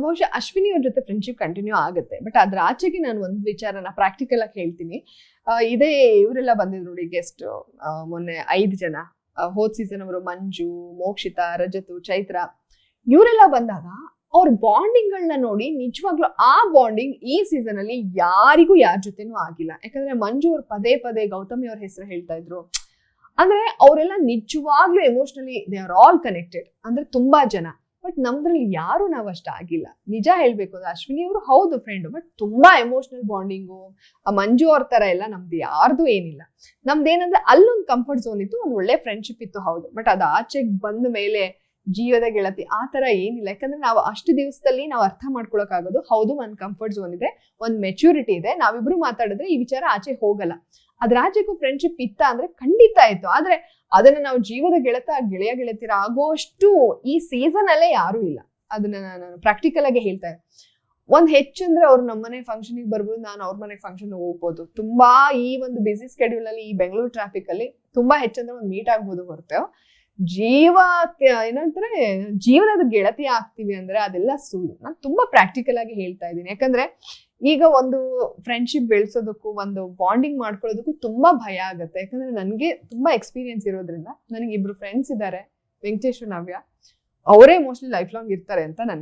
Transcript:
ಬಹುಶಃ ಅಶ್ವಿನಿ ಅವ್ರ ಜೊತೆ ಫ್ರೆಂಡ್ಶಿಪ್ ಕಂಟಿನ್ಯೂ ಆಗುತ್ತೆ. ಬಟ್ ಅದ್ರ ಆಚೆಗೆ ನಾನು ಒಂದು ವಿಚಾರನ ಪ್ರಾಕ್ಟಿಕಲ್ ಆಗಿ ಹೇಳ್ತೀನಿ. ಇದೇ ಇವರೆಲ್ಲ ಬಂದಿದ್ರು ನೋಡಿ ಗೆಸ್ಟ್ ಮೊನ್ನೆ 5 ಜನ. ಹೋದ್ ಸೀಸನ್ ಅವರು ಮಂಜು, ಮೋಕ್ಷಿತಾ, ರಜತು, ಚೈತ್ರ ಇವರೆಲ್ಲ ಬಂದಾಗ ಅವ್ರ ಬಾಂಡಿಂಗ್ ಗಳನ್ನ ನೋಡಿ ನಿಜವಾಗ್ಲೂ ಆ ಬಾಂಡಿಂಗ್ ಈ ಸೀಸನ್ ಅಲ್ಲಿ ಯಾರಿಗೂ ಯಾರ ಜೊತೆನೂ ಆಗಿಲ್ಲ. ಯಾಕಂದ್ರೆ ಮಂಜು ಅವ್ರು ಪದೇ ಪದೇ ಗೌತಮಿ ಅವ್ರ ಹೆಸರು ಹೇಳ್ತಾ ಇದ್ರು. ಅಂದ್ರೆ ಅವರೆಲ್ಲ ನಿಜವಾಗ್ಲೂ emotionally they are all connected, ಅಂದ್ರೆ ತುಂಬಾ ಜನ. ಬಟ್ ನಮ್ದ್ರಲ್ಲಿ ಯಾರು ನಾವ್ ಅಷ್ಟ ಆಗಿಲ್ಲ. ನಿಜ ಹೇಳ್ಬೇಕು ಅಂದ್ರೆ ಅಶ್ವಿನಿ ಅವರು ಹೌದು ಫ್ರೆಂಡ್, ಬಟ್ ತುಂಬಾ ಎಮೋಷನಲ್ ಬಾಂಡಿಂಗು ಆ ಮಂಜು ಅವ್ರ ತರ ಎಲ್ಲ ನಮ್ದು ಯಾರ್ದು ಏನಿಲ್ಲ. ನಮ್ದೇನಂದ್ರೆ ಅಲ್ಲೊಂದು ಕಂಫರ್ಟ್ ಝೋನ್ ಇತ್ತು, ಒಂದ್ ಒಳ್ಳೆ ಫ್ರೆಂಡ್ಶಿಪ್ ಇತ್ತು ಹೌದು. ಬಟ್ ಅದು ಆಚೆಗೆ ಬಂದ ಮೇಲೆ ಜೀವದ ಗೆಳತಿ ಆ ತರ ಏನಿಲ್ಲ. ಯಾಕಂದ್ರೆ ನಾವು ಅಷ್ಟು ದಿವಸದಲ್ಲಿ ನಾವು ಅರ್ಥ ಮಾಡ್ಕೊಳಕ್ ಆಗೋದು ಹೌದು, ಒಂದ್ ಕಂಫರ್ಟ್ ಝೋನ್ ಇದೆ, ಒಂದ್ ಮೆಚುರಿಟಿ ಇದೆ, ನಾವಿಬ್ರು ಮಾತಾಡಿದ್ರೆ ಈ ವಿಚಾರ ಆಚೆ ಹೋಗಲ್ಲ. ಅದ್ರ ಆಚೆಗೂ ಫ್ರೆಂಡ್ಶಿಪ್ ಇತ್ತ ಅಂದ್ರೆ ಖಂಡಿತ ಇತ್ತು. ಆದ್ರೆ ಅದನ್ನ ನಾವು ಜೀವದ ಗೆಳೆಯ ಗೆಳತಿರ ಆಗೋಷ್ಟು ಈ ಸೀಸನ್ ಅಲ್ಲೇ ಯಾರು ಇಲ್ಲ. ಅದನ್ನ ನಾನು ಪ್ರಾಕ್ಟಿಕಲ್ ಆಗಿ ಹೇಳ್ತಾ ಇದ್ದೆ. ಒಂದ್ ಹೆಚ್ಚಂದ್ರೆ ಅವ್ರು ನಮ್ಮನೆ ಫಂಕ್ಷನ್ ಬರ್ಬೋದು, ನಾನು ಅವ್ರ ಮನೆಗೆ ಫಂಕ್ಷನ್ ಹೋಗ್ಬೋದು. ತುಂಬಾ ಈ ಒಂದು ಬಿಸಿ ಸ್ಕೆಡ್ಯೂಲ್ ಅಲ್ಲಿ, ಈ ಬೆಂಗಳೂರು ಟ್ರಾಫಿಕ್ ಅಲ್ಲಿ ತುಂಬಾ ಹೆಚ್ಚಂದ್ರೆ ಒಂದ್ ಮೀಟ್ ಆಗ್ಬೋದು ಹೊರತು ಏನಂತಾರೆ ಜೀವನದ ಗೆಳತಿ ಆಗ್ತೀವಿ ಅಂದ್ರೆ ಅದೆಲ್ಲ ಸುಳ್ಳು. ನಾನು ತುಂಬಾ ಪ್ರಾಕ್ಟಿಕಲ್ ಆಗಿ ಹೇಳ್ತಾ ಇದ್ದೀನಿ. ಯಾಕಂದ್ರೆ ಈಗ ಒಂದು ಫ್ರೆಂಡ್ಶಿಪ್ ಬೆಳೆಸೋದಕ್ಕೂ ಒಂದು ಬಾಂಡಿಂಗ್ ಮಾಡ್ಕೊಳ್ಳೋದಕ್ಕೂ ತುಂಬಾ ಭಯ ಆಗುತ್ತೆ. ಯಾಕಂದ್ರೆ ನನಗೆ ತುಂಬಾ ಎಕ್ಸ್ಪೀರಿಯನ್ಸ್ ಇರೋದ್ರಿಂದ ನನಗೆ 2 ಫ್ರೆಂಡ್ಸ್ ಇದ್ದಾರೆ, ವೆಂಕಟೇಶ್, ನವ್ಯ. ಅವರೇ ಮೋಸ್ಟ್ಲಿ ಲೈಫ್ ಲಾಂಗ್ ಇರ್ತಾರೆ ಅಂತ ನನ್ಗೆ